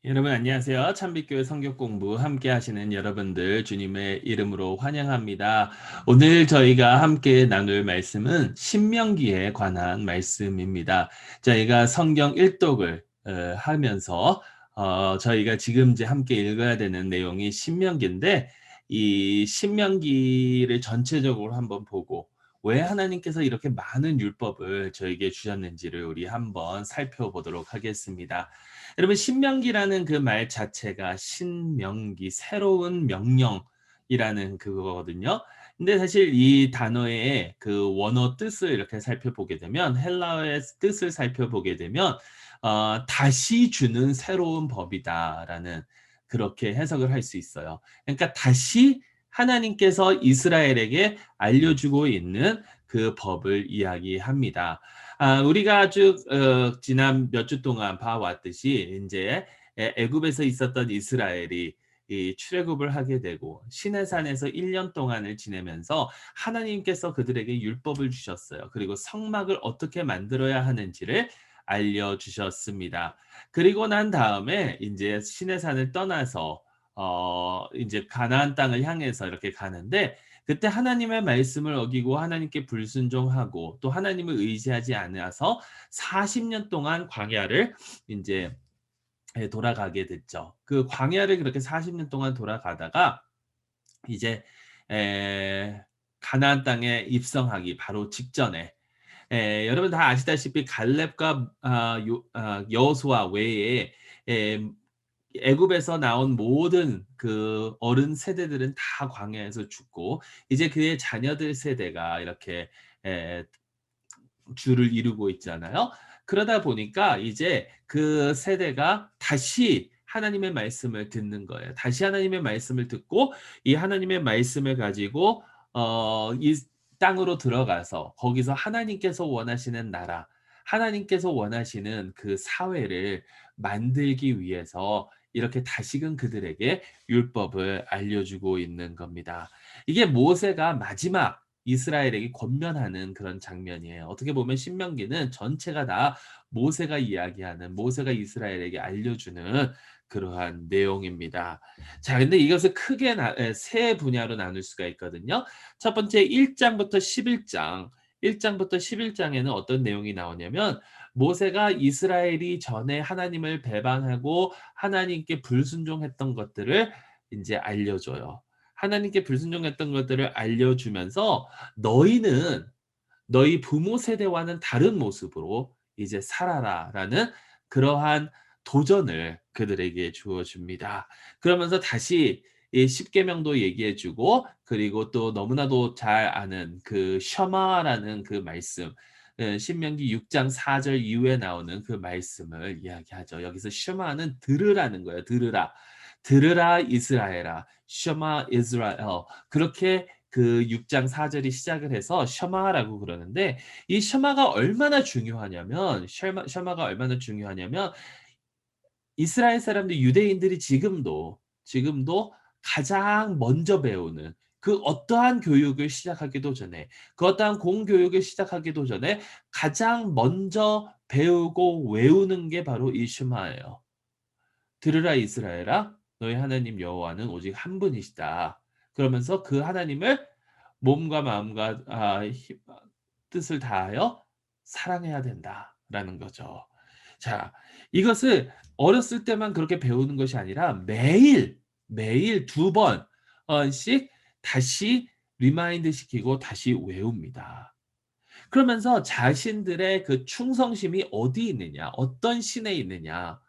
여러분 안녕하세요. 참빛교회 성경 공부 함께 하시는 여러분들 주님의 이름으로 환영합니다. 오늘 저희가 함께 나눌 말씀은 신명기에 관한 말씀입니다. 저희가 성경 일독을 하면서 저희가 지금 이제 함께 읽어야 되는 내용이 신명기인데 이 신명기를 전체적으로 한번 보고 왜 하나님께서 이렇게 많은 율법을 저에게 주셨는지를 우리 한번 살펴보도록 하겠습니다. 여러분 신명기라는 그 말 자체가 신명기 새로운 명령이라는 그거거든요. 근데 사실 이 단어의 그 원어 뜻을 이렇게 살펴보게 되면 헬라어의 뜻을 살펴보게 되면 다시 주는 새로운 법이다라는 그렇게 해석을 할 수 있어요. 그러니까 다시 하나님께서 이스라엘에게 알려주고 있는 그 법을 이야기합니다. 우리가 쭉 지난 몇 주 동안 봐왔듯이 이제 애굽에서 있었던 이스라엘이 이 출애굽을 하게 되고 시내산에서 1년 동안을 지내면서 하나님께서 그들에게 율법을 주셨어요. 그리고 성막을 어떻게 만들어야 하는지를 알려주셨습니다. 그리고 난 다음에 이제 시내산을 떠나서 이제 가나안 땅을 향해서 이렇게 가는데 그때 하나님의 말씀을 어기고 하나님께 불순종하고 또 하나님을 의지하지 않아서 40년 동안 광야를 인제 돌아가게 됐죠. 그 광야를 그렇게 40년 동안 돌아가다가 이제 에 가나안 땅에 입성하기 바로 직전에 여러분 다 아시다시피 갈렙과 여호수아 외에 에 애굽에서 나온 모든 그 어른 세대들은 다 광야에서 죽고 이제 그의 자녀들 세대가 이렇게 에 주를 이루고 있잖아요. 그러다 보니까 이제 그 세대가 다시 하나님의 말씀을 듣는 거예요. 다시 하나님의 말씀을 듣고 이 하나님의 말씀을 가지고 이 땅으로 들어가서 거기서 하나님께서 원하시는 나라, 하나님께서 원하시는 그 사회를 만들기 위해서 이렇게 다시금 그들에게 율법을 알려주고 있는 겁니다. 이게 모세가 마지막 이스라엘에게 권면하는 그런 장면이에요. 어떻게 보면 신명기는 전체가 다 모세가 이야기하는 모세가 이스라엘에게 알려주는 그러한 내용입니다. 자, 근데 이것을 크게 세 분야로 나눌 수가 있거든요. 첫 번째 1장부터 11장. 1장부터 11장에는 어떤 내용이 나오냐면 모세가 이스라엘이 전에 하나님을 배반하고 하나님께 불순종했던 것들을 이제 알려줘요. 하나님께 불순종했던 것들을 알려주면서 너희는 너희 부모 세대와는 다른 모습으로 이제 살아라라는 그러한 도전을 그들에게 주어 줍니다. 그러면서 다시 이 십계명도 얘기해 주고 그리고 또 너무나도 잘 아는 그 셔마라는 그 말씀 신명기 6장 4절 이후에 나오는 그 말씀을 이야기하죠. 여기서 셔마는 들으라는 거예요. 들으라. 들으라 이스라엘아. 셔마 이스라엘. 그렇게 그 6장 4 절이 시작을 해서 셔마라고 그러는데 이 셔마가 얼마나 중요하냐면 셔마가 얼마나 중요하냐면 이스라엘 사람들 유대인들이 지금도 가장 먼저 배우는 그 어떠한 교육을 시작하기도 전에 그 어떠한 공교육을 시작하기도 전에 가장 먼저 배우고 외우는 게 바로 이 셔마예요. 들으라 이스라엘아 너희 하나님 여호와는 오직 한 분이시다. 그러면서 그 하나님을 몸과 마음과 뜻을 다하여 사랑해야 된다라는 거죠. 자, 이것을 어렸을 때만 그렇게 배우는 것이 아니라 매일 두 번씩 다시 리마인드 시키고 다시 외웁니다. 그러면서 자신들의 그 충성심이 어디 있느냐, 어떤 신에 있느냐,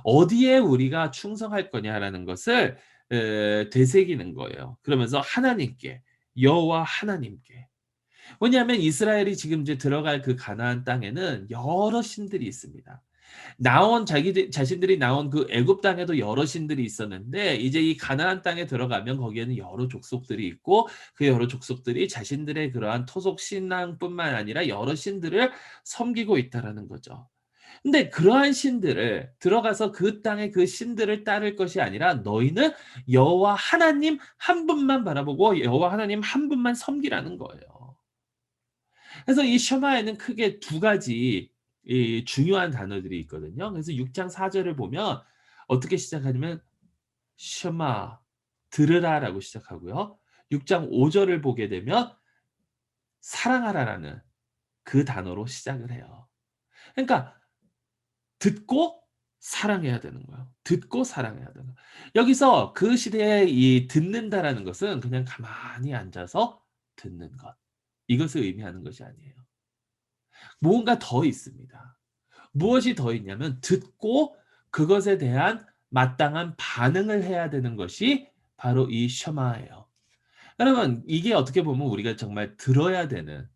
어디에 우리가 충성할 거냐라는 것을 되새기는 거예요. 그러면서 하나님께, 여호와 하나님께. 왜냐하면 이스라엘이 지금 이제 들어갈 그 가나안 땅에는 여러 신들이 있습니다. 나온 자기들 자신들이 나온 그 애굽 땅에도 여러 신들이 있었는데 이제 이 가나안 땅에 들어가면 거기에는 여러 족속들이 있고 그 여러 족속들이 자신들의 그러한 토속 신앙뿐만 아니라 여러 신들을 섬기고 있다라는 거죠. 근데 그러한 신들을 들어가서 그 땅의 그 신들을 따를 것이 아니라 너희는 여호와 하나님 한 분만 바라보고 여호와 하나님 한 분만 섬기라는 거예요. 그래서 이 셔마에는 크게 두 가지 이 중요한 단어들이 있거든요. 그래서 6장 4 절을 보면 어떻게 시작하냐면 셔마 들으라라고 시작하고요. 6장 5절을 보게 되면 사랑하라라는 그 단어로 시작을 해요. 그러니까 듣고 사랑해야 되는 거예요. 듣고 사랑해야 되는 거예요. 여기서 그 시대에 이 듣는다라는 것은 그냥 가만히 앉아서 듣는 것. 이것을 의미하는 것이 아니에요. 무언가 더 있습니다. 무엇이 더 있냐면 듣고 그것에 대한 마땅한 반응을 해야 되는 것이 바로 이 셔마예요. 여러분 이게 어떻게 보면 우리가 정말 들어야 되는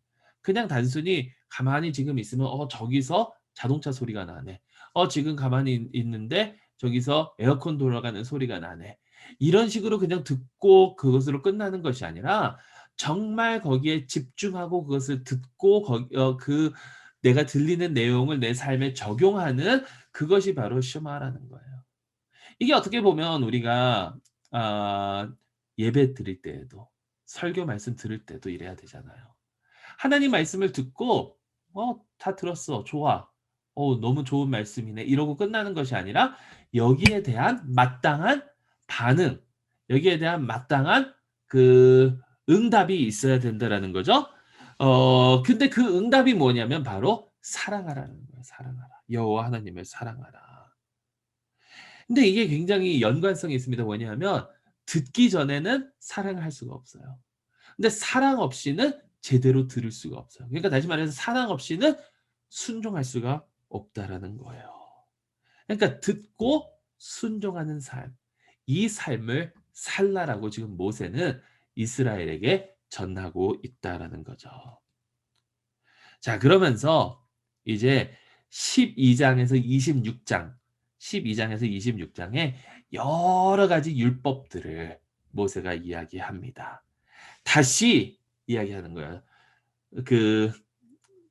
그냥 단순히 가만히 지금 있으면 저기서 자동차 소리가 나네. 지금 가만히 있는데 저기서 에어컨 돌아가는 소리가 나네. 이런 식으로 그냥 듣고 그것으로 끝나는 것이 아니라 정말 거기에 집중하고 그것을 듣고 그 내가 들리는 내용을 내 삶에 적용하는 그것이 바로 슈마라는 거예요. 이게 어떻게 보면 우리가 아 예배 드릴 때에도 설교 말씀 들을 때도 이래야 되잖아요. 하나님 말씀을 듣고 다 들었어. 좋아. 너무 좋은 말씀이네." 이러고 끝나는 것이 아니라 여기에 대한 마땅한 반응, 여기에 대한 마땅한 그 응답이 있어야 된다라는 거죠. 근데 그 응답이 뭐냐면 바로 사랑하라는 거예요. 사랑하라. 여호와 하나님을 사랑하라. 근데 이게 굉장히 연관성이 있습니다. 뭐냐면 듣기 전에는 사랑을 할 수가 없어요. 근데 사랑 없이는 제대로 들을 수가 없어요. 그러니까 다시 말해서 사랑 없이는 순종할 수가 없다라는 거예요. 그러니까 듣고 순종하는 삶, 이 삶을 살라라고 지금 모세는 이스라엘에게 전하고 있다라는 거죠. 자, 그러면서 이제 12장에서 26장, 12장에서 26장에 여러 가지 율법들을 모세가 이야기합니다. 다시 이야기하는 거예요. 그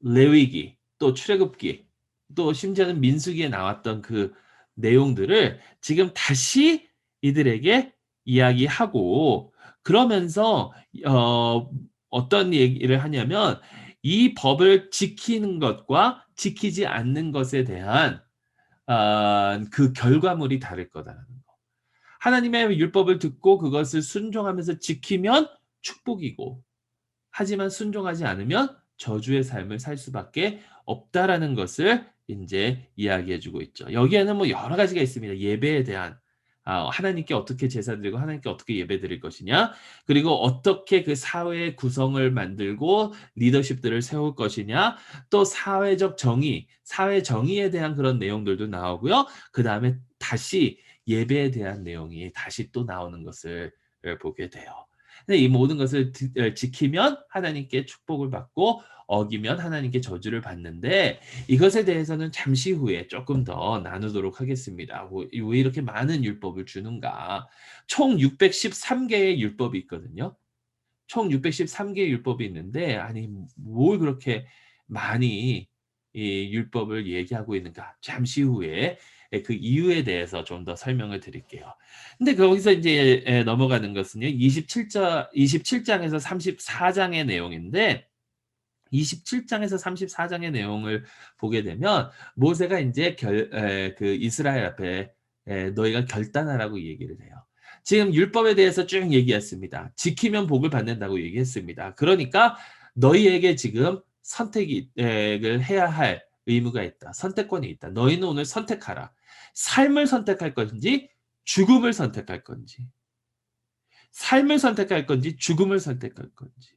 레위기, 또 출애굽기, 또 심지어는 민수기에 나왔던 그 내용들을 지금 다시 이들에게 이야기하고 그러면서 어떤 얘기를 하냐면 이 법을 지키는 것과 지키지 않는 것에 대한 그 결과물이 다를 거다라는 거. 하나님의 율법을 듣고 그것을 순종하면서 지키면 축복이고 하지만 순종하지 않으면 저주의 삶을 살 수밖에 없다라는 것을 인제 이야기해 주고 있죠. 여기에는 뭐 여러 가지가 있습니다. 예배에 대한 하나님께 어떻게 제사 드리고 하나님께 어떻게 예배 드릴 것이냐, 그리고 어떻게 그 사회의 구성을 만들고 리더십들을 세울 것이냐, 또 사회적 정의, 사회 정의에 대한 그런 내용들도 나오고요. 그다음에 다시 예배에 대한 내용이 다시 또 나오는 것을 보게 돼요. 근데 이 모든 것을 지키면 하나님께 축복을 받고 어기면 하나님께 저주를 받는데 이것에 대해서는 잠시 후에 조금 더 나누도록 하겠습니다. 왜 이렇게 많은 율법을 주는가? 총 613개의 율법이 있거든요. 총 613개의 율법이 있는데 아니 뭘 그렇게 많이 이 율법을 얘기하고 있는가? 잠시 후에 그 이유에 대해서 좀 더 설명을 드릴게요. 근데 거기서 인제 넘어가는 것은요. 27장에서 34장의 내용인데 27장에서 34장의 내용을 보게 되면 모세가 인제 그 이스라엘 앞에 "너희가 결단하라."고 얘기를 해요. 지금 율법에 대해서 쭉 얘기했습니다. 지키면 복을 받는다고 얘기했습니다. 그러니까 너희에게 지금 선택이 을 해야 할 의무가 있다. 선택권이 있다. 너희는 오늘 선택하라. 삶을 선택할 건지 죽음을 선택할 건지. 삶을 선택할 건지 죽음을 선택할 건지.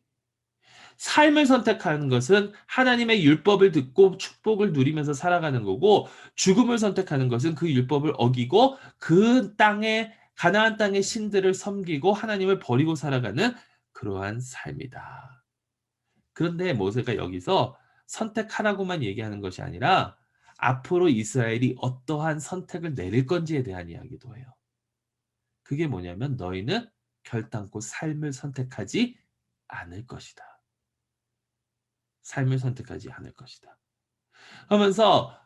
삶을 선택하는 것은 하나님의 율법을 듣고 축복을 누리면서 살아가는 거고 죽음을 선택하는 것은 그 율법을 어기고 그 땅에 가나안 땅의 신들을 섬기고 하나님을 버리고 살아가는 그러한 삶이다. 그런데 모세가 여기서 선택하라고만 얘기하는 것이 아니라 앞으로 이스라엘이 어떠한 선택을 내릴 건지에 대한 이야기도 해요. 그게 뭐냐면 너희는 결단코 삶을 선택하지 않을 것이다. 삶을 선택하지 않을 것이다. 하면서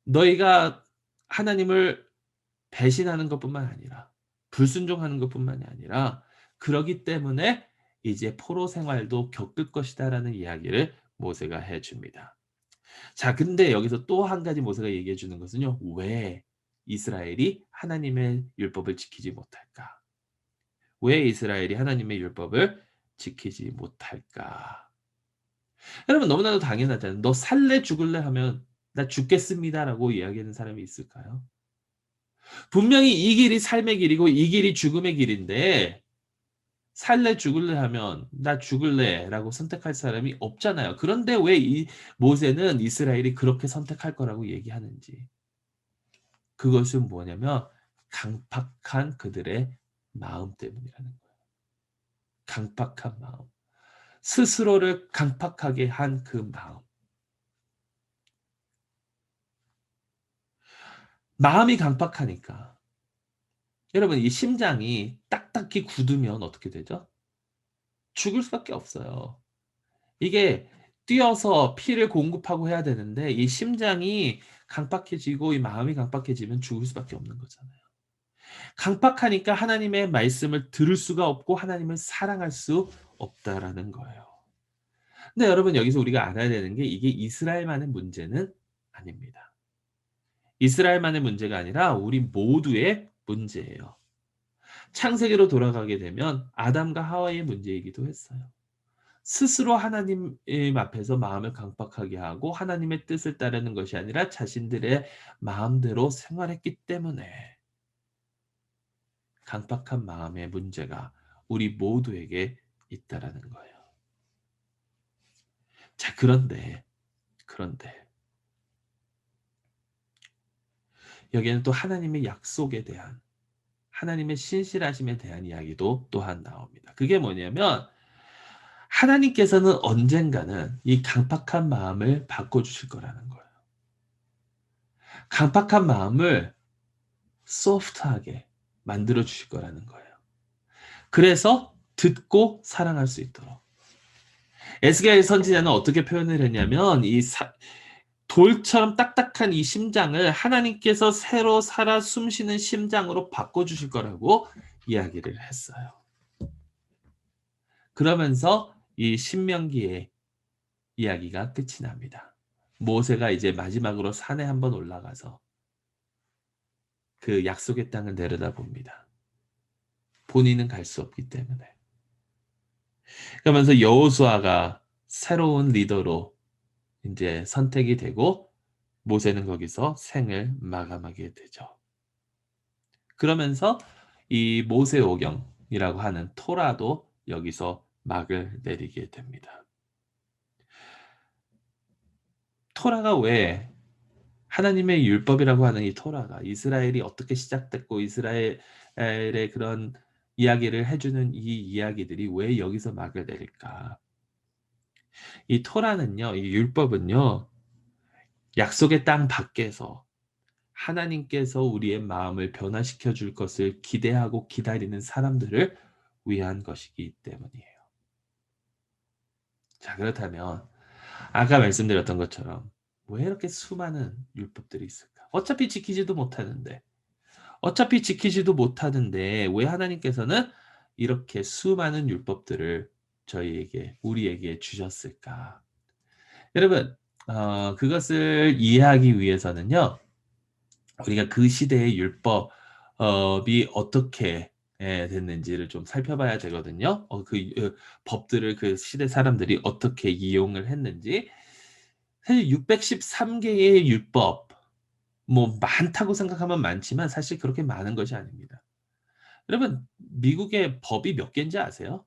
너희가 하나님을 배신하는 것뿐만 아니라 불순종하는 것뿐만이 아니라 그러기 때문에 이제 포로 생활도 겪을 것이다라는 이야기를 모세가 해 줍니다. 자 근데 여기서 또 한 가지 모세가 얘기해 주는 것은요. 왜? 이스라엘이 하나님의 율법을 지키지 못할까? 왜 이스라엘이 하나님의 율법을 지키지 못할까? 여러분 너무나도 당연하잖아요. "너 살래 죽을래?" 하면 "나 죽겠습니다."라고 이야기하는 사람이 있을까요? 분명히 이 길이 삶의 길이고 이 길이 죽음의 길인데 살래 죽을래 하면 "나 죽을래."라고 선택할 사람이 없잖아요. 그런데 왜 이 모세는 이스라엘이 그렇게 선택할 거라고 얘기하는지. 그것은 뭐냐면 강팍한 그들의 마음 때문이라는 거예요. 강팍한 마음. 스스로를 강팍하게 한 그 마음. 마음이 강팍하니까. 여러분 이 심장이 딱딱히 굳으면 어떻게 되죠? 죽을 수밖에 없어요. 이게 뛰어서 피를 공급하고 해야 되는데 이 심장이 강팍해지고 이 마음이 강팍해지면 죽을 수밖에 없는 거잖아요. 강팍하니까 하나님의 말씀을 들을 수가 없고 하나님을 사랑할 수 없다라는 거예요. 근데 여러분 여기서 우리가 알아야 되는 게 이게 이스라엘만의 문제는 아닙니다. 이스라엘만의 문제가 아니라 우리 모두의 문제예요. 창세기로 돌아가게 되면 아담과 하와의 문제이기도 했어요. 스스로 하나님 앞에서 마음을 강팍하게 하고 하나님의 뜻을 따르는 것이 아니라 자신들의 마음대로 생활했기 때문에 강팍한 마음의 문제가 우리 모두에게 있다라는 거예요. 자, 그런데 여기에는 또 하나님의 약속에 대한 하나님의 신실하심에 대한 이야기도 또한 나옵니다. 그게 뭐냐면 하나님께서는 언젠가는 이 강팍한 마음을 바꿔주실 거라는 거예요. 강팍한 마음을 소프트하게 만들어 주실 거라는 거예요. 그래서 듣고 사랑할 수 있도록. 에스겔 선지자는 어떻게 표현을 했냐면 돌처럼 딱딱한 이 심장을 하나님께서 새로 살아 숨쉬는 심장으로 바꿔주실 거라고 이야기를 했어요. 그러면서 이 신명기의 이야기가 끝이 납니다. 모세가 이제 마지막으로 산에 한번 올라가서 그 약속의 땅을 내려다봅니다. 본인은 갈 수 없기 때문에. 그러면서 여호수아가 새로운 리더로 인제 선택이 되고 모세는 거기서 생을 마감하게 되죠. 그러면서 이 모세오경이라고 하는 토라도 여기서 막을 내리게 됩니다. 토라가 왜 하나님의 율법이라고 하는 이 토라가 이스라엘이 어떻게 시작됐고 이스라엘의 그런 이야기를 해 주는 이 이야기들이 왜 여기서 막을 내릴까? 이 토라는요, 이 율법은요, 약속의 땅 밖에서 하나님께서 우리의 마음을 변화시켜 줄 것을 기대하고 기다리는 사람들을 위한 것이기 때문이에요. 자, 그렇다면 아까 말씀드렸던 것처럼 왜 이렇게 수많은 율법들이 있을까? 어차피 지키지도 못하는데 왜 하나님께서는 이렇게 수많은 율법들을 우리에게 주셨을까? 여러분, 그것을 이해하기 위해서는요, 우리가 그 시대의 율법이 어떻게 됐는지를 좀 살펴봐야 되거든요. 법들을 그 시대 사람들이 어떻게 이용을 했는지. 사실 613 개의 율법, 뭐 많다고 생각하면 많지만 사실 그렇게 많은 것이 아닙니다. 여러분, 미국의 법이 몇 개인지 아세요?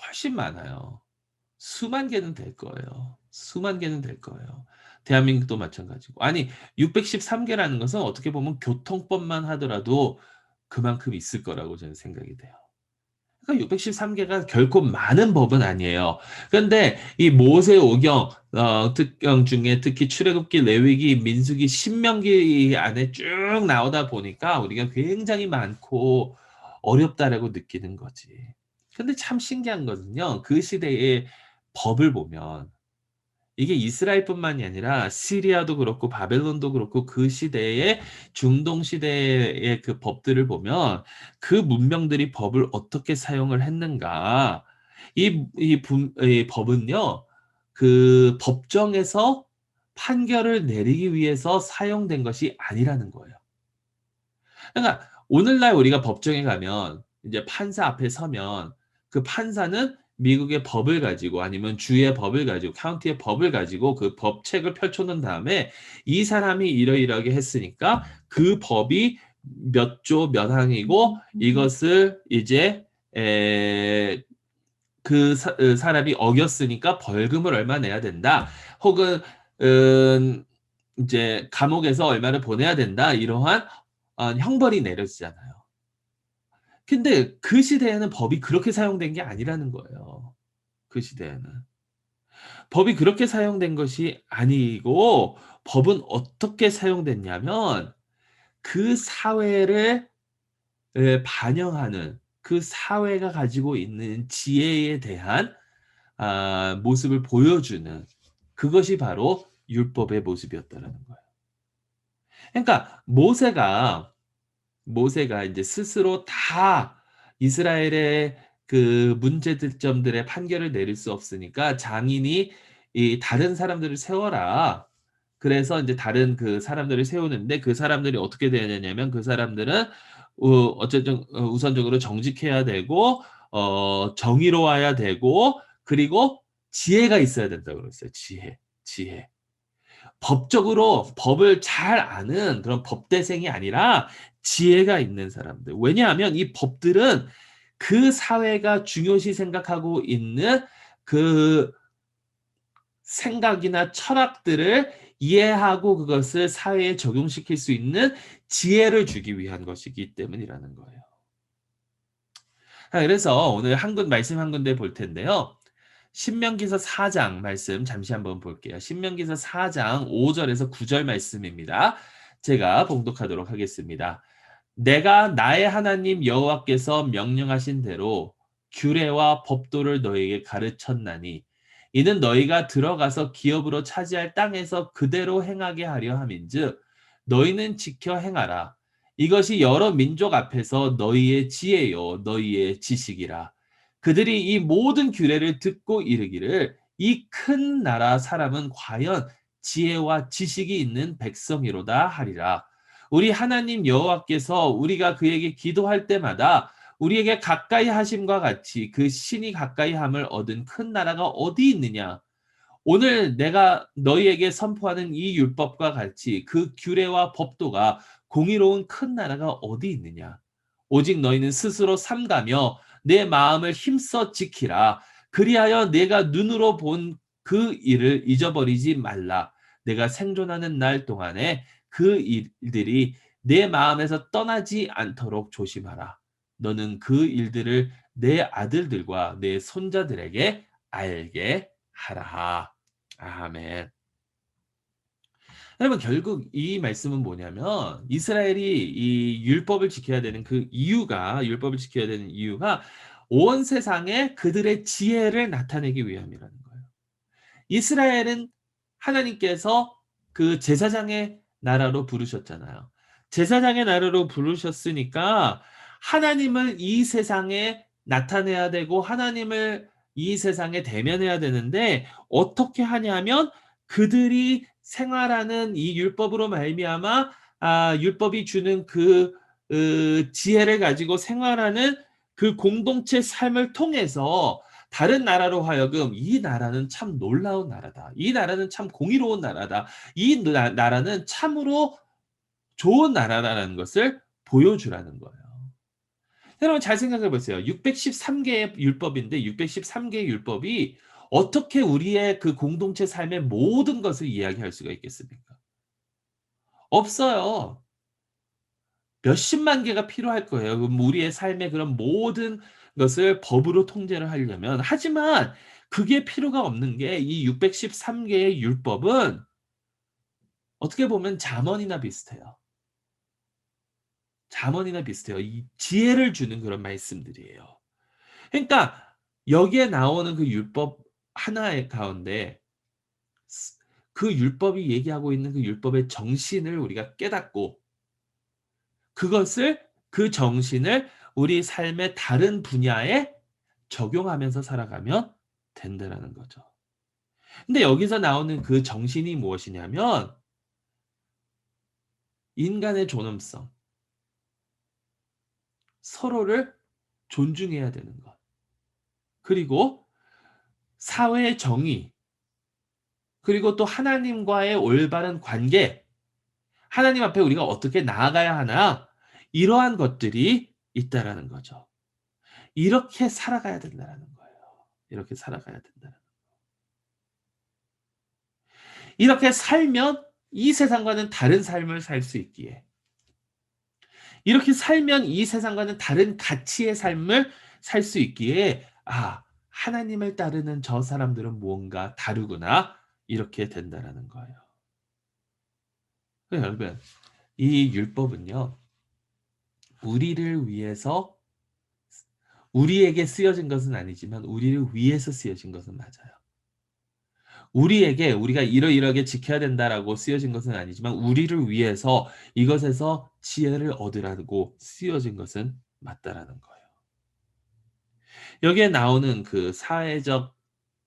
훨씬 많아요. 수만 개는 될 거예요. 수만 개는 될 거예요. 대한민국도 마찬가지고. 아니 613 개라는 것은 어떻게 보면 교통법만 하더라도 그만큼 있을 거라고 저는 생각이 돼요. 그러니까 613 개가 결코 많은 법은 아니에요. 그런데 이 모세오경 특경 중에 특히 출애굽기, 레위기, 민수기, 신명기 안에 쭉 나오다 보니까 우리가 굉장히 많고 어렵다라고 느끼는 거지. 근데 참 신기한 것은요. 그 시대의 법을 보면 이게 이스라엘뿐만이 아니라 시리아도 그렇고 바벨론도 그렇고 그 시대의 중동 시대의 그 법들을 보면 그 문명들이 법을 어떻게 사용을 했는가. 이 법은요. 그 법정에서 판결을 내리기 위해서 사용된 것이 아니라는 거예요. 그러니까 오늘날 우리가 법정에 가면 이제 판사 앞에 서면 그 판사는 미국의 법을 가지고 아니면 주의 법을 가지고 카운티의 법을 가지고 그 법책을 펼쳐 놓은 다음에 이 사람이 이러이러하게 했으니까 그 법이 몇 조 몇 항이고 이것을 이제 에 사람이 어겼으니까 벌금을 얼마 내야 된다. 혹은 이제 감옥에서 얼마를 보내야 된다. 이러한 형벌이 내려지잖아요. 근데 그 시대에는 법이 그렇게 사용된 게 아니라는 거예요. 그 시대에는. 법이 그렇게 사용된 것이 아니고 법은 어떻게 사용됐냐면 그 사회를 반영하는 그 사회가 가지고 있는 지혜에 대한 모습을 보여주는 그것이 바로 율법의 모습이었다라는 거예요. 그러니까 모세가 이제 스스로 다 이스라엘의 그 문제점들의 판결을 내릴 수 없으니까 장인이 이 다른 사람들을 세워라. 그래서 이제 다른 그 사람들을 세우는데 그 사람들이 어떻게 되냐면 그 사람들은 어쨌든 우선적으로 정직해야 되고 정의로워야 되고 그리고 지혜가 있어야 된다고 그랬어요. 지혜. 법적으로 법을 잘 아는 그런 법대생이 아니라 지혜가 있는 사람들. 왜냐하면 이 법들은 그 사회가 중요시 생각하고 있는 그 생각이나 철학들을 이해하고 그것을 사회에 적용시킬 수 있는 지혜를 주기 위한 것이기 때문이라는 거예요. 그래서 오늘 말씀 한 군데 볼 텐데요. 신명기서 4장 말씀 잠시 한번 볼게요. 신명기서 4장 5절에서 9절 말씀입니다. 제가 봉독하도록 하겠습니다. 내가 나의 하나님 여호와께서 명령하신 대로 규례와 법도를 너희에게 가르쳤나니 이는 너희가 들어가서 기업으로 차지할 땅에서 그대로 행하게 하려 함인즉 너희는 지켜 행하라. 이것이 여러 민족 앞에서 너희의 지혜요 너희의 지식이라. 그들이 이 모든 규례를 듣고 이르기를 이 큰 나라 사람은 과연 지혜와 지식이 있는 백성이로다 하리라. 우리 하나님 여호와께서 우리가 그에게 기도할 때마다 우리에게 가까이 하심과 같이 그 신이 가까이 함을 얻은 큰 나라가 어디 있느냐? 오늘 내가 너희에게 선포하는 이 율법과 같이 그 규례와 법도가 공의로운 큰 나라가 어디 있느냐? 오직 너희는 스스로 삼가며 내 마음을 힘써 지키라. 그리하여 내가 눈으로 본 그 일을 잊어버리지 말라. 내가 생존하는 날 동안에 그 일들이 내 마음에서 떠나지 않도록 조심하라. 너는 그 일들을 내 아들들과 내 손자들에게 알게 하라. 아멘. 여러분 결국 이 말씀은 뭐냐면 이스라엘이 이 율법을 지켜야 되는 율법을 지켜야 되는 이유가 온 세상에 그들의 지혜를 나타내기 위함이라는 거예요. 이스라엘은 하나님께서 그 제사장의 나라로 부르셨잖아요. 제사장의 나라로 부르셨으니까 하나님을 이 세상에 나타내야 되고 하나님을 이 세상에 대면해야 되는데 어떻게 하냐면 그들이 생활하는 이 율법으로 말미암아 율법이 주는 지혜를 가지고 생활하는 그 공동체 삶을 통해서 다른 나라로 하여금 이 나라는 참 놀라운 나라다. 이 나라는 참 공의로운 나라다. 이 나라는 참으로 좋은 나라라는 것을 보여주라는 거예요. 여러분 잘 생각해 보세요. 613개의 율법인데 613개의 율법이 어떻게 우리의 그 공동체 삶의 모든 것을 이야기할 수가 있겠습니까? 없어요. 몇십만 개가 필요할 거예요. 그럼 우리의 삶의 그런 모든 것을 법으로 통제를 하려면. 하지만 그게 필요가 없는 게 이 613개의 율법은 어떻게 보면 잠언이나 비슷해요. 잠언이나 비슷해요. 이 지혜를 주는 그런 말씀들이에요. 그러니까 여기에 나오는 그 율법 하나의 가운데 그 율법이 얘기하고 있는 그 율법의 정신을 우리가 깨닫고 그 정신을 우리 삶의 다른 분야에 적용하면서 살아가면 된다라는 거죠. 근데 여기서 나오는 그 정신이 무엇이냐면 인간의 존엄성, 서로를 존중해야 되는 것. 그리고 사회의 정의, 그리고 또 하나님과의 올바른 관계, 하나님 앞에 우리가 어떻게 나아가야 하나, 이러한 것들이 있다라는 거죠. 이렇게 살아가야 된다라는 거예요. 이렇게 살아가야 된다는. 이렇게 살면 이 세상과는 다른 삶을 살 수 있기에, 이렇게 살면 이 세상과는 다른 가치의 삶을 살 수 있기에, 아, 하나님을 따르는 저 사람들은 무언가 다르구나. 이렇게 된다라는 거예요. 여러분, 이 율법은요, 우리를 위해서, 우리에게 쓰여진 것은 아니지만 우리를 위해서 쓰여진 것은 맞아요. 우리에게 우리가 이러이러하게 지켜야 된다라고 쓰여진 것은 아니지만 우리를 위해서 이것에서 지혜를 얻으라고 쓰여진 것은 맞다라는 거예요. 여기에 나오는 그 사회적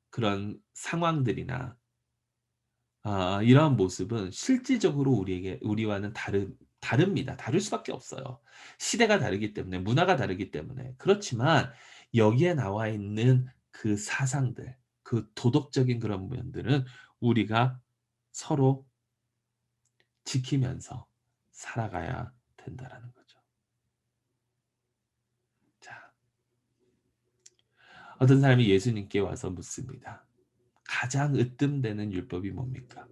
그런 상황들이나 이러한 모습은 실질적으로 우리와는 다릅니다. 다를 수밖에 없어요. 시대가 다르기 때문에, 문화가 다르기 때문에. 그렇지만 여기에 나와 있는 그 사상들, 그 도덕적인 그런 면들은 우리가 서로 지키면서 살아가야 된다라는 거죠. 자, 어떤 사람이 예수님께 와서 묻습니다. 가장 으뜸되는 율법이 뭡니까?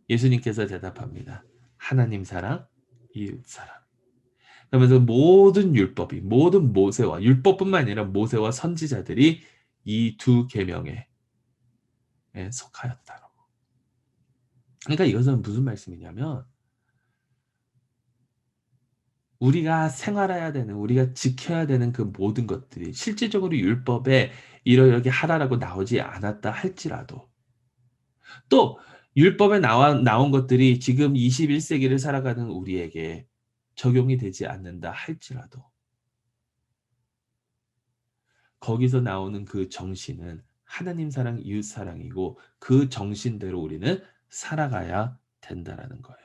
예수님께서 대답합니다. 하나님 사랑, 이웃 사랑. 그러면서 모든 율법이, 모든 모세와, 율법뿐만 아니라 모세와 선지자들이 이 두 계명에 속하였다. 그러니까 이것은 무슨 말씀이냐면 우리가 생활해야 되는, 우리가 지켜야 되는 그 모든 것들이 실질적으로 율법에 이러이렇게 하라라고 나오지 않았다 할지라도, 또 율법에 나온 것들이 지금 21세기를 살아가는 우리에게 적용이 되지 않는다 할지라도 거기서 나오는 그 정신은 하나님 사랑, 이웃 사랑이고 그 정신대로 우리는 살아가야 된다라는 거예요.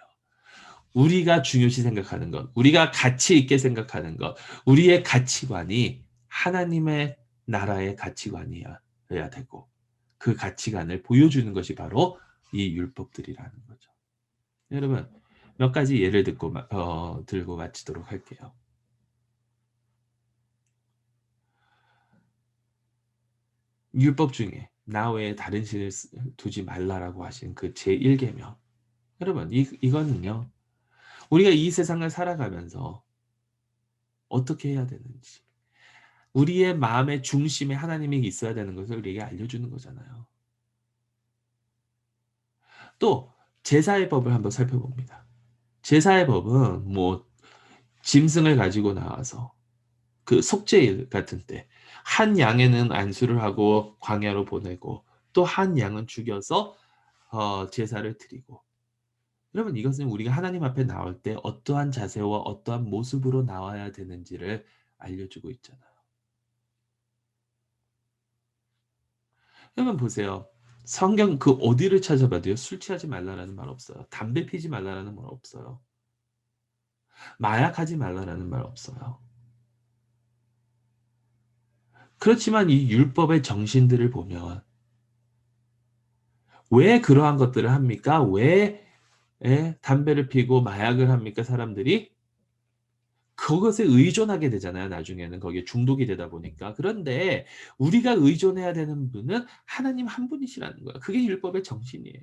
우리가 중요시 생각하는 것, 우리가 가치 있게 생각하는 것, 우리의 가치관이 하나님의 나라의 가치관이어야 되고 그 가치관을 보여주는 것이 바로 이 율법들이라는 거죠. 여러분, 몇 가지 예를 들고 마치도록 할게요. 율법 중에 나 외에 다른 신을 두지 말라라고 하신 그 제1계명. 여러분, 이거는요. 우리가 이 세상을 살아가면서 어떻게 해야 되는지, 우리의 마음의 중심에 하나님이 있어야 되는 것을 우리에게 알려주는 거잖아요. 또 제사의 법을 한번 살펴봅니다. 제사의 법은 뭐 짐승을 가지고 나와서 그 속죄일 같은 때 한 양에는 안수를 하고 광야로 보내고 또 한 양은 죽여서 제사를 드리고, 여러분 이것은 우리가 하나님 앞에 나올 때 어떠한 자세와 어떠한 모습으로 나와야 되는지를 알려주고 있잖아요. 여러분 보세요. 성경 그 어디를 찾아봐도요. 술 취하지 말라라는 말 없어요. 담배 피지 말라라는 말 없어요. 마약하지 말라라는 말 없어요. 그렇지만 이 율법의 정신들을 보면 왜 그러한 것들을 합니까? 왜 담배를 피고 마약을 합니까? 사람들이 그것에 의존하게 되잖아요. 나중에는 거기에 중독이 되다 보니까. 그런데 우리가 의존해야 되는 분은 하나님 한 분이시라는 거예요. 그게 율법의 정신이에요.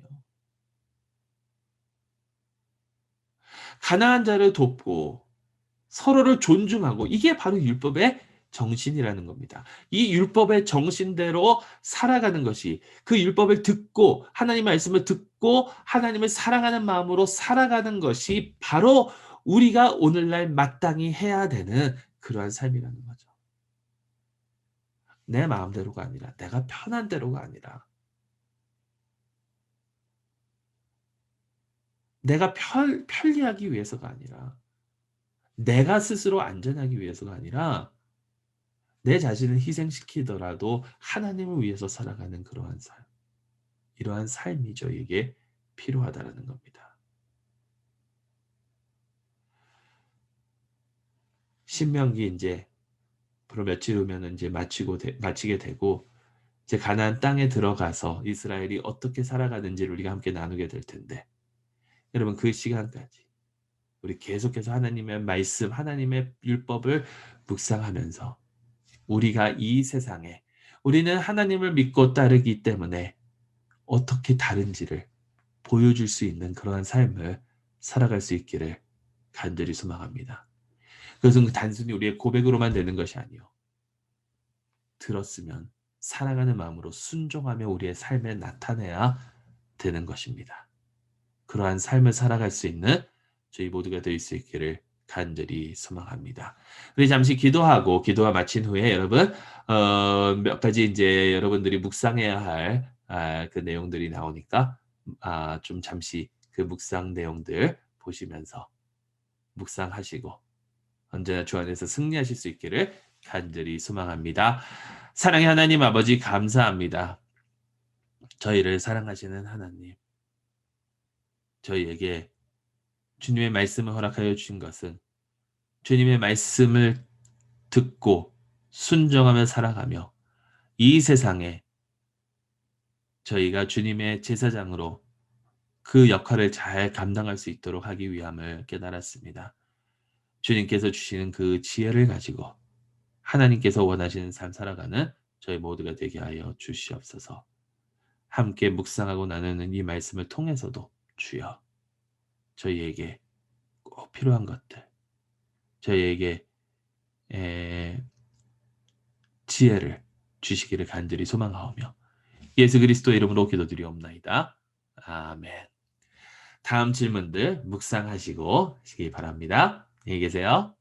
가난한 자를 돕고 서로를 존중하고 이게 바로 율법의 정신이라는 겁니다. 이 율법의 정신대로 살아가는 것이, 그 율법을 듣고 하나님의 말씀을 듣고 하나님을 사랑하는 마음으로 살아가는 것이 바로 우리가 오늘날 마땅히 해야 되는 그러한 삶이라는 거죠. 내 마음대로가 아니라, 내가 편한 대로가 아니라, 내가 편리하기 위해서가 아니라, 내가 스스로 안전하기 위해서가 아니라 내 자신을 희생시키더라도 하나님을 위해서 살아가는 그러한 삶. 이러한 삶이 저에게 필요하다라는 겁니다. 신명기 이제 앞으로 며칠 후면 이제 마치게 되고 이제 가나안 땅에 들어가서 이스라엘이 어떻게 살아가는지를 우리가 함께 나누게 될 텐데 여러분 그 시간까지 우리 계속해서 하나님의 말씀, 하나님의 율법을 묵상하면서 우리가 이 세상에 우리는 하나님을 믿고 따르기 때문에 어떻게 다른지를 보여줄 수 있는 그러한 삶을 살아갈 수 있기를 간절히 소망합니다. 그것은 단순히 우리의 고백으로만 되는 것이 아니요. 들었으면 사랑하는 마음으로 순종하며 우리의 삶에 나타내야 되는 것입니다. 그러한 삶을 살아갈 수 있는 저희 모두가 될 수 있기를 간절히 소망합니다. 우리 잠시 기도하고 기도가 마친 후에 여러분 몇 가지 이제 여러분들이 묵상해야 할 그 내용들이 나오니까 좀 잠시 그 묵상 내용들 보시면서 묵상하시고 언제나 주 안에서 승리하실 수 있기를 간절히 소망합니다. 사랑의 하나님 아버지 감사합니다. 저희를 사랑하시는 하나님, 저희에게 주님의 말씀을 허락하여 주신 것은 주님의 말씀을 듣고 순종하며 살아가며 이 세상에 저희가 주님의 제사장으로 그 역할을 잘 감당할 수 있도록 하기 위함을 깨달았습니다. 주님께서 주시는 그 지혜를 가지고 하나님께서 원하시는 삶 살아가는 저희 모두가 되게 하여 주시옵소서. 함께 묵상하고 나누는 이 말씀을 통해서도 주여 저희에게 꼭 필요한 것들, 저희에게 지혜를 주시기를 간절히 소망하오며 예수 그리스도의 이름으로 기도드리옵나이다. 아멘. 다음 질문들 묵상하시고 하시기 바랍니다. 안녕히 계세요.